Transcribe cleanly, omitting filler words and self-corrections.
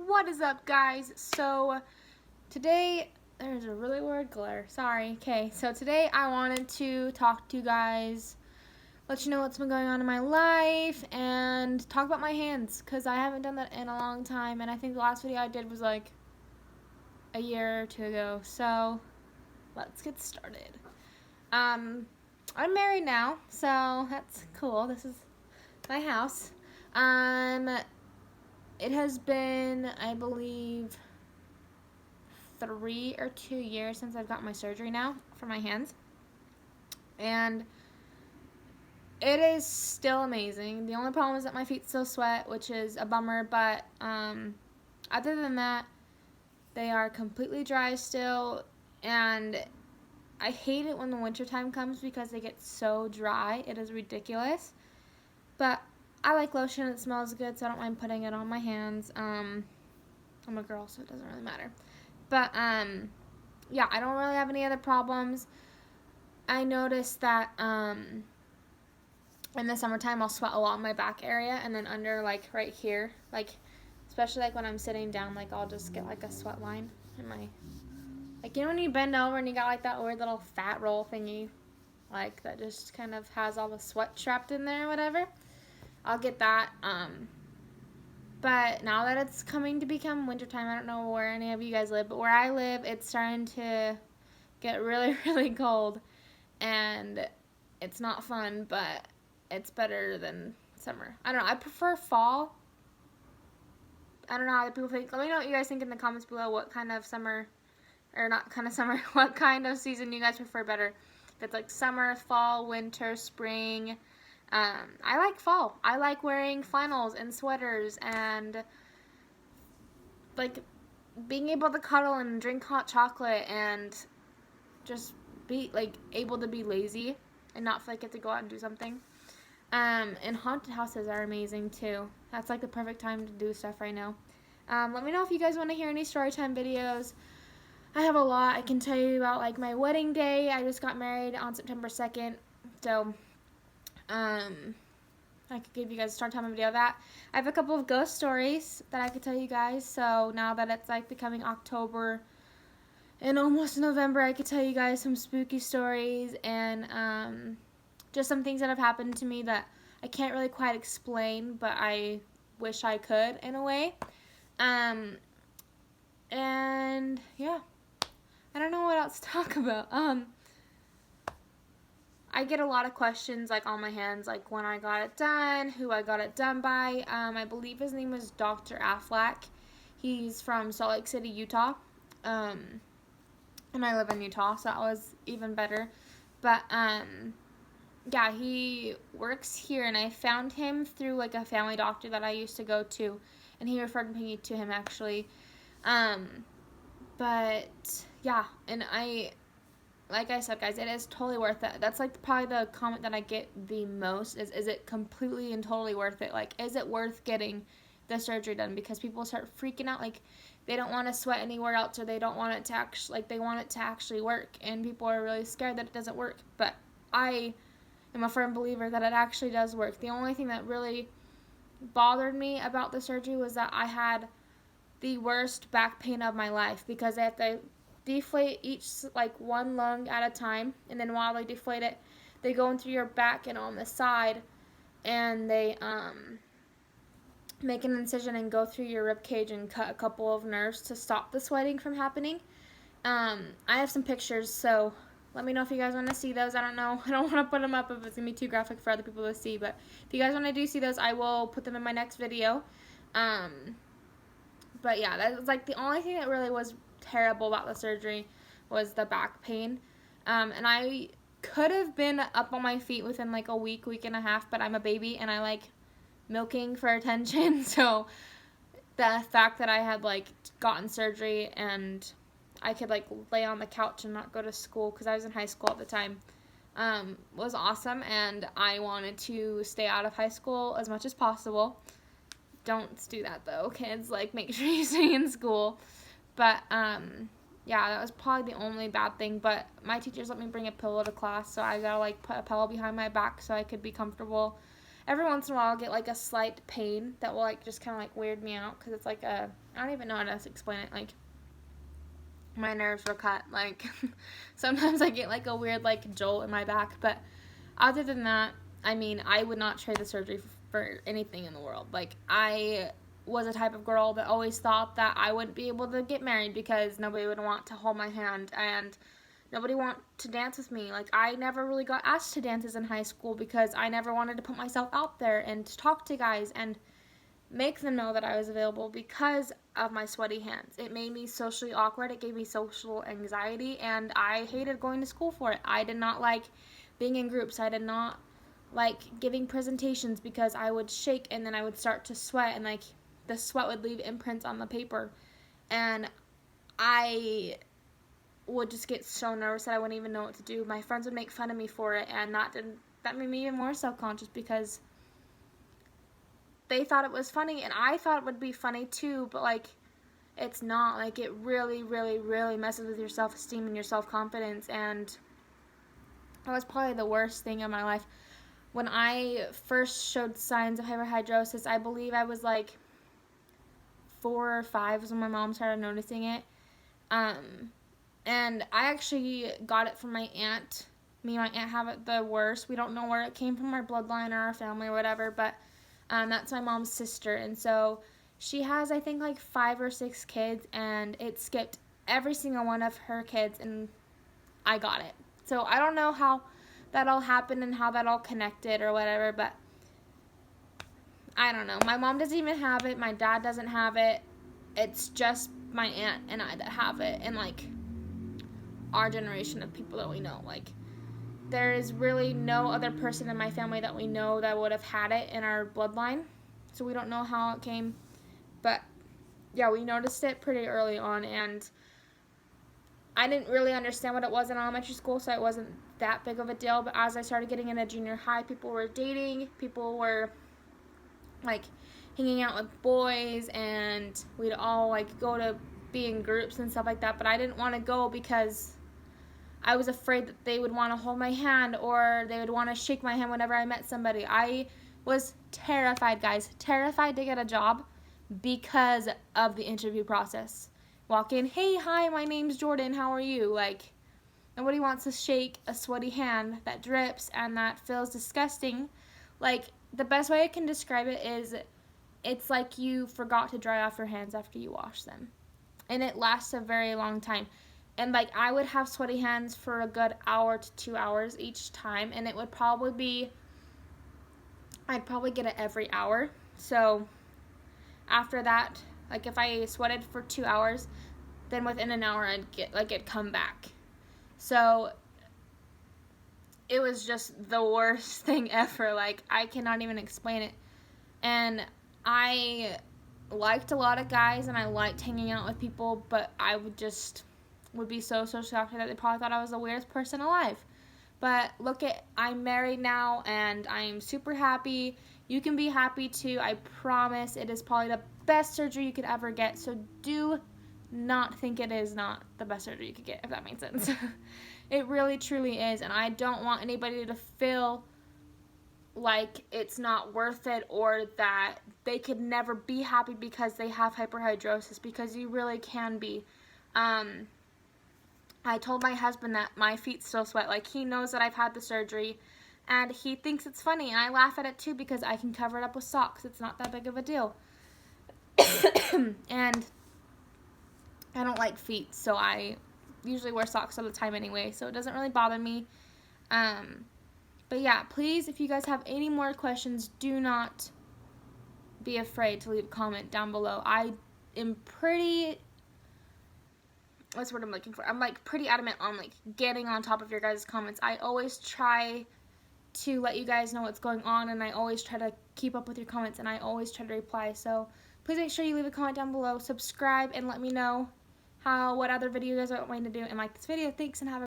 What is up, guys? So today, there's a really weird glare. Sorry. Okay, so today I wanted to talk to you guys, let you know what's been going on in my life, and talk about my hands, because I haven't done that in a long time, and I think the last video I did was like a year or two ago. So let's get started. I'm married now, so that's cool. This is my house. It has been, I believe, 3 or 2 years since I've got my surgery now for my hands. And it is still amazing. The only problem is that my feet still sweat, which is a bummer, but other than that, they are completely dry still, and I hate it when the wintertime comes because they get so dry. It is ridiculous. But I like lotion. It smells good, so I don't mind putting it on my hands. I'm a girl, so it doesn't really matter. But, yeah, I don't really have any other problems. I noticed that, in the summertime, I'll sweat a lot in my back area, and then under, like, right here, like, especially, like, when I'm sitting down, like, I'll just get, like, a sweat line in my, like, you know when you bend over and you got, like, that weird little fat roll thingy, like, that just kind of has all the sweat trapped in there or whatever? I'll get that, but now that it's coming to become wintertime, I don't know where any of you guys live, but where I live, it's starting to get really, really cold, and it's not fun, but it's better than summer. I don't know, I prefer fall. I don't know how other people think. Let me know what you guys think in the comments below, what kind of summer, or not kind of summer, what kind of season you guys prefer better. If it's like summer, fall, winter, spring. I like fall. I like wearing flannels and sweaters and like being able to cuddle and drink hot chocolate and just be like able to be lazy and not feel like I have to go out and do something. And haunted houses are amazing too. That's like the perfect time to do stuff right now. Let me know if you guys want to hear any story time videos. I have a lot. I can tell you about like my wedding day. I just got married on September 2nd. So I could give you guys a story time video of that. I have a couple of ghost stories that I could tell you guys. So now that it's like becoming October and almost November, I could tell you guys some spooky stories and just some things that have happened to me that I can't really quite explain, but I wish I could in a way. And yeah, I don't know what else to talk about. I get a lot of questions like on my hands, like when I got it done, who I got it done by. I believe his name was Dr. Affleck. He's from Salt Lake City, Utah. And I live in Utah, so that was even better. But yeah, he works here, and I found him through like a family doctor that I used to go to, and he referred me to him actually. But yeah, and like I said, guys, it is totally worth it. That's like probably the comment that I get the most is it completely and totally worth it? Like, is it worth getting the surgery done? Because people start freaking out, like they don't want to sweat anywhere else, or they don't want it to actually, like they want it to actually work, and people are really scared that it doesn't work. But I am a firm believer that it actually does work. The only thing that really bothered me about the surgery was that I had the worst back pain of my life because they have to deflate each like one lung at a time, and then while they deflate it, they go in through your back and on the side, and they make an incision and go through your rib cage and cut a couple of nerves to stop the sweating from happening. I have some pictures, so let me know if you guys want to see those. I don't know. I don't want to put them up if it's going to be too graphic for other people to see, but if you guys want to do see those, I will put them in my next video. But yeah, that was like the only thing that really was terrible about the surgery was the back pain. And I could have been up on my feet within like a week and a half, but I'm a baby and I like milking for attention. So the fact that I had like gotten surgery and I could like lay on the couch and not go to school because I was in high school at the time was awesome, and I wanted to stay out of high school as much as possible. Don't do that though, kids. Like, make sure you stay in school. But yeah, that was probably the only bad thing. But my teachers let me bring a pillow to class, so I gotta like put a pillow behind my back so I could be comfortable. every once in a while I'll get like a slight pain that will like just kind of like weird me out because it's like I don't even know how to explain it. Like my nerves were cut. Like sometimes I get like a weird like jolt in my back, but other than that, I mean, I would not trade the surgery for anything in the world. Like I was a type of girl that always thought that I wouldn't be able to get married because nobody would want to hold my hand and nobody want to dance with me. Like I never really got asked to dances in high school because I never wanted to put myself out there and to talk to guys and make them know that I was available because of my sweaty hands. It made me socially awkward. It gave me social anxiety, and I hated going to school for it. I did not like being in groups. I did not like giving presentations because I would shake and then I would start to sweat, and like the sweat would leave imprints on the paper, and I would just get so nervous that I wouldn't even know what to do. My friends would make fun of me for it, and that made me even more self-conscious because they thought it was funny and I thought it would be funny too, but like it's not. Like it really, really, really messes with your self-esteem and your self-confidence, and that was probably the worst thing in my life. When I first showed signs of hyperhidrosis, I believe I was like 4 or 5 was when my mom started noticing it. And I actually got it from my aunt. Me and my aunt have it the worst. We don't know where it came from, our bloodline or our family or whatever, but that's my mom's sister. And so she has, I think, like 5 or 6 kids, and it skipped every single one of her kids, and I got it. So I don't know how that all happened and how that all connected or whatever, but I don't know. My mom doesn't even have it. My dad doesn't have it. It's just my aunt and I that have it, and like our generation of people that we know. Like there is really no other person in my family that we know that would have had it in our bloodline, so we don't know how it came. But yeah, we noticed it pretty early on, and I didn't really understand what it was in elementary school, so it wasn't that big of a deal. But as I started getting into junior high, people were dating, people were like hanging out with boys, and we'd all like go to be in groups and stuff like that, but I didn't want to go because I was afraid that they would want to hold my hand or they would want to shake my hand whenever I met somebody. I was terrified, guys, terrified to get a job because of the interview process. Walk in, hey, hi, my name's Jordan, how are you? Like, nobody wants to shake a sweaty hand that drips and that feels disgusting. Like, the best way I can describe it is it's like you forgot to dry off your hands after you wash them. And it lasts a very long time. And like I would have sweaty hands for a good hour to 2 hours each time, and it would probably be, I'd probably get it every hour. So after that, like if I sweated for 2 hours, then within an hour I'd get like it'd come back. So it was just the worst thing ever. Like I cannot even explain it. And I liked a lot of guys and I liked hanging out with people, but I would be so socially awkward that they probably thought I was the weirdest person alive. But look I'm married now and I'm super happy. You can be happy too. I promise it is probably the best surgery you could ever get. So do not think it is not the best surgery you could get, if that makes sense. It really truly is, and I don't want anybody to feel like it's not worth it or that they could never be happy because they have hyperhidrosis, because you really can be. I told my husband that my feet still sweat. Like, he knows that I've had the surgery, and he thinks it's funny, and I laugh at it too because I can cover it up with socks. It's not that big of a deal. And I don't like feet, so I usually wear socks all the time anyway, so it doesn't really bother me. But yeah, please, if you guys have any more questions, do not be afraid to leave a comment down below. I am pretty, what's the word I'm looking for? I'm like pretty adamant on like getting on top of your guys' comments. I always try to let you guys know what's going on, and I always try to keep up with your comments, and I always try to reply. So please make sure you leave a comment down below, subscribe, and let me know what other video you guys want me to do, and like this video. Thanks, and have a